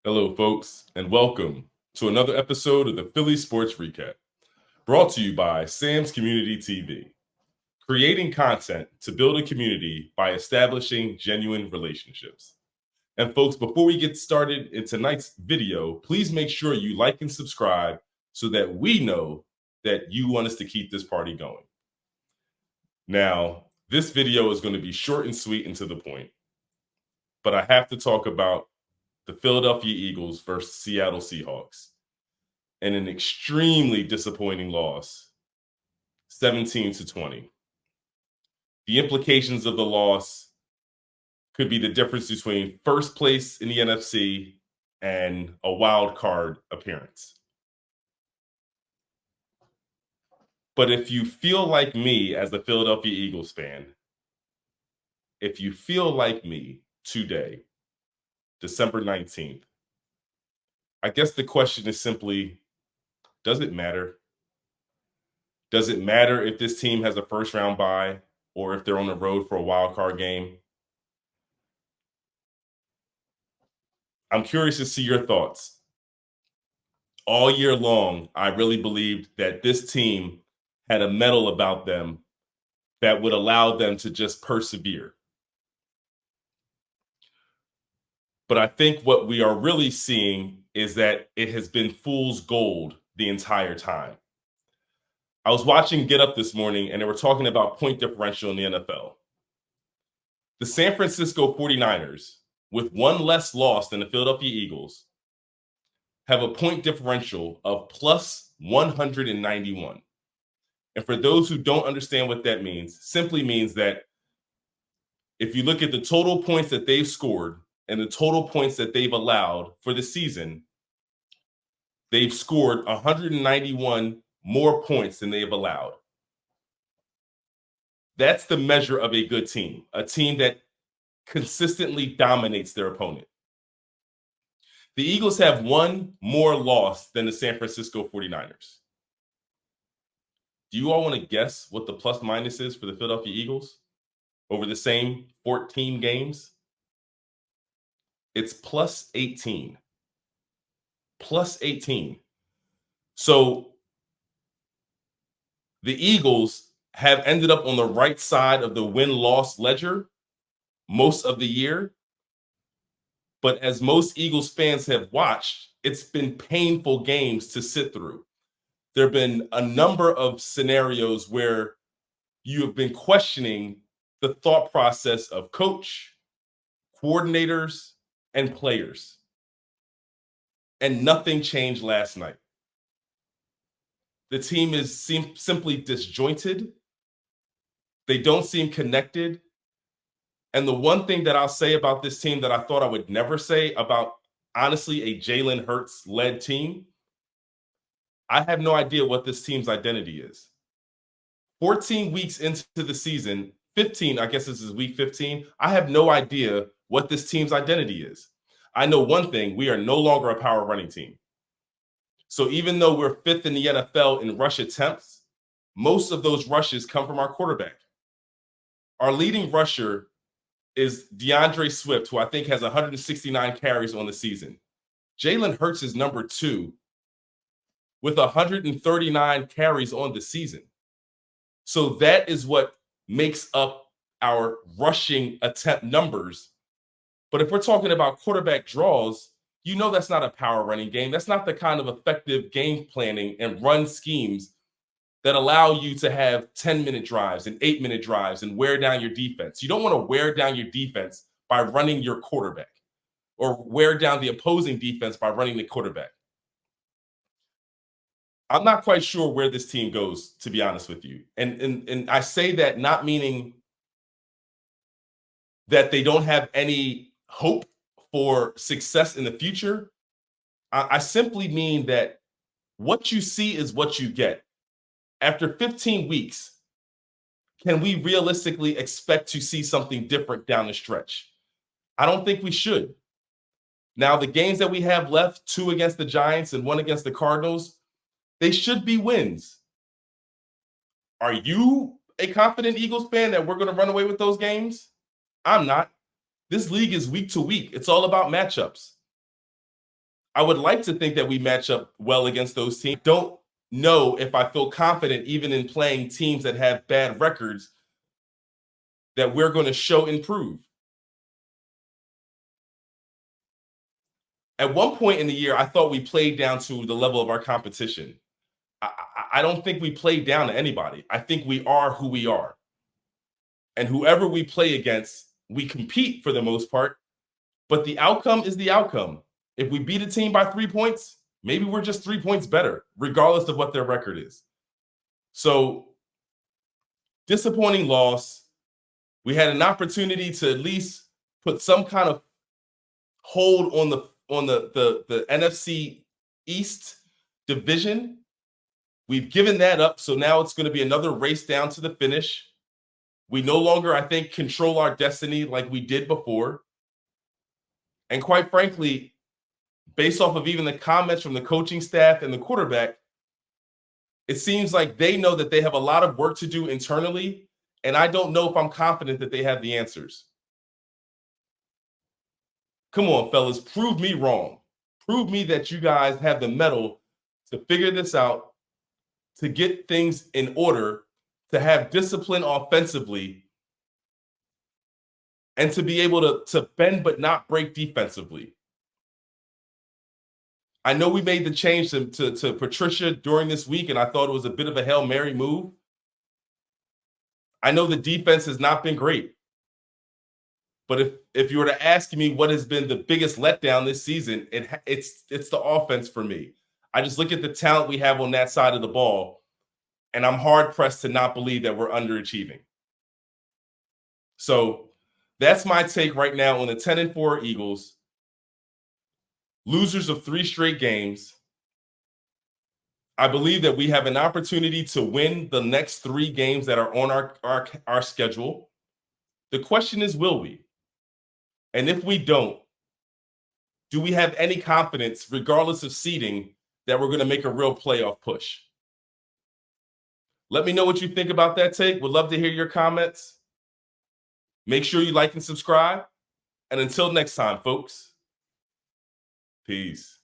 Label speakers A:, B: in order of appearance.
A: Hello, folks, and welcome to another episode of the Philly Sports Recap, brought to you by Sam's Community TV, creating content to build a community by establishing genuine relationships. And folks, before we get started in tonight's video, please make sure you like and subscribe so that we know that you want us to keep this party going. Now, this video is going to be short and sweet and to the point, but I have to talk about the Philadelphia Eagles versus Seattle Seahawks and an extremely disappointing loss, 17-20. The implications of the loss could be the difference between first place in the NFC and a wild card appearance. But if you feel like me as a Philadelphia Eagles fan, if you feel like me today, December 19th, I guess the question is simply, does it matter? Does it matter if this team has a first round bye or if they're on the road for a wild card game? I'm curious to see your thoughts. All year long, I really believed that this team had a mettle about them that would allow them to just persevere. But I think what we are really seeing is that it has been fool's gold the entire time. I was watching Get Up this morning, and they were talking about point differential in the NFL. The San Francisco 49ers, with one less loss than the Philadelphia Eagles, have a point differential of plus 191. And for those who don't understand what that means, simply means that if you look at the total points that they've scored and the total points that they've allowed for the season, they've scored 191 more points than they've allowed. That's the measure of a good team, a team that consistently dominates their opponent. The Eagles have one more loss than the San Francisco 49ers. Do you all want to guess what the plus minus is for the Philadelphia Eagles over the same 14 games? It's plus 18. Plus 18. So the Eagles have ended up on the right side of the win-loss ledger most of the year. But as most Eagles fans have watched, it's been painful games to sit through. There have been a number of scenarios where you have been questioning the thought process of coach, coordinators, and players. And nothing changed last night. The team is simply disjointed. They don't seem connected. And the one thing that I'll say about this team that I thought I would never say about, honestly, a Jalen Hurts-led team, I have no idea what this team's identity is. 14 weeks into the season, 15, I guess this is week 15, I have no idea what this team's identity is. I know one thing, we are no longer a power running team. So even though we're fifth in the NFL in rush attempts, most of those rushes come from our quarterback. Our leading rusher is DeAndre Swift, who I think has 169 carries on the season. Jalen Hurts is number 2 with 139 carries on the season. So that is what makes up our rushing attempt numbers. But if we're talking about quarterback draws, you know that's not a power running game. That's not the kind of effective game planning and run schemes that allow you to have 10-minute drives and 8-minute drives and wear down your defense. You don't want to wear down your defense by running your quarterback or wear down the opposing defense by running the quarterback. I'm not quite sure where this team goes, to be honest with you. And I say that not meaning that they don't have any hope for success in the future. I simply mean that what you see is what you get. After 15 weeks, can we realistically expect to see something different down the stretch? I don't think we should. Now, the games that we have left, 2 against the Giants and 1 against the Cardinals, they should be wins. Are you a confident Eagles fan that we're going to run away with those games? I'm not. This league is week to week. It's all about matchups. I would like to think that we match up well against those teams. Don't know if I feel confident, even in playing teams that have bad records, that we're going to show improve. At one point in the year, I thought we played down to the level of our competition. I don't think we played down to anybody. I think we are who we are. And whoever we play against, we compete for the most part, but the outcome is the outcome. If we beat a team by 3 points, maybe we're just 3 points better, regardless of what their record is. So, disappointing loss. We had an opportunity to at least put some kind of hold on the NFC East division. We've given that up, so now it's going to be another race down to the finish. We no longer, I think, control our destiny like we did before. And quite frankly, based off of even the comments from the coaching staff and the quarterback, it seems like they know that they have a lot of work to do internally, and I don't know if I'm confident that they have the answers. Come on, fellas, prove me wrong. Prove me that you guys have the mettle to figure this out, to get things in order, to have discipline offensively, and to be able to bend but not break defensively. I know we made the change to Patricia during this week, and I thought it was a bit of a Hail Mary move. I know the defense has not been great. But if you were to ask me what has been the biggest letdown this season, it's the offense for me. I just look at the talent we have on that side of the ball, and I'm hard pressed to not believe that we're underachieving. So that's my take right now on the 10-4 Eagles, losers of 3 straight games. I believe that we have an opportunity to win the next 3 games that are on our schedule. The question is, will we? And if we don't, do we have any confidence, regardless of seeding, that we're going to make a real playoff push? Let me know what you think about that take. Would love to hear your comments. Make sure you like and subscribe. And until next time, folks, peace.